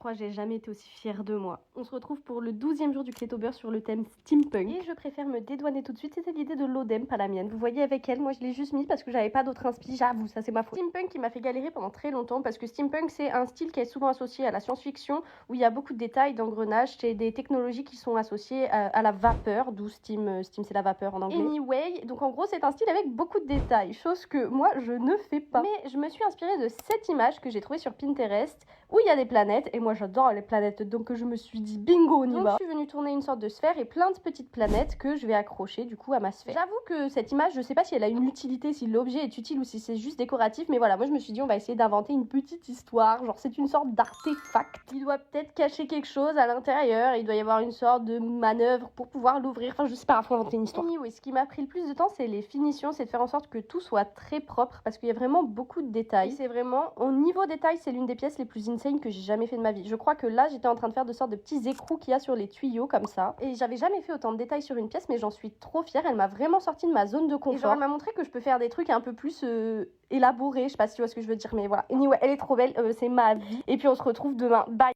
crois que j'ai jamais été aussi fière de moi. On se retrouve pour le 12e jour du Clétober sur le thème steampunk. Et je préfère me dédouaner tout de suite, c'était l'idée de l'Odem, pas la mienne. Vous voyez avec elle, moi je l'ai juste mis parce que j'avais pas d'autre inspi, j'avoue, ça c'est ma faute. Steampunk qui m'a fait galérer pendant très longtemps parce que steampunk c'est un style qui est souvent associé à la science-fiction où il y a beaucoup de détails, d'engrenages, c'est des technologies qui sont associées à la vapeur, d'où steam c'est la vapeur en anglais. Anyway, donc en gros c'est un style avec beaucoup de détails, chose que moi je ne fais pas. Mais je me suis inspirée de cette image que j'ai trouvée sur Pinterest où il y a des planètes et moi j'adore les planètes donc je me suis dit bingo on y va. Je suis venue tourner une sorte de sphère et plein de petites planètes que je vais accrocher du coup à ma sphère. J'avoue que cette image je sais pas si elle a une utilité, si l'objet est utile ou si c'est juste décoratif, mais voilà, moi je me suis dit on va essayer d'inventer une petite histoire, genre c'est une sorte d'artefact. Il doit peut-être cacher quelque chose à l'intérieur, il doit y avoir une sorte de manœuvre pour pouvoir l'ouvrir, enfin je sais pas, faut inventer une histoire. Anyway, ce qui m'a pris le plus de temps c'est les finitions, c'est de faire en sorte que tout soit très propre parce qu'il y a vraiment beaucoup de détails. Et c'est vraiment, au niveau détail, c'est l'une des pièces les plus insane que j'ai jamais fait de ma vie. Je crois que là, j'étais en train de faire de sortes de petits écrous qu'il y a sur les tuyaux comme ça. Et j'avais jamais fait autant de détails sur une pièce, mais j'en suis trop fière. Elle m'a vraiment sorti de ma zone de confort. Et genre, elle m'a montré que je peux faire des trucs un peu plus élaborés. Je sais pas si tu vois ce que je veux dire, mais voilà. Anyway, elle est trop belle, c'est ma vie. Et puis on se retrouve demain. Bye!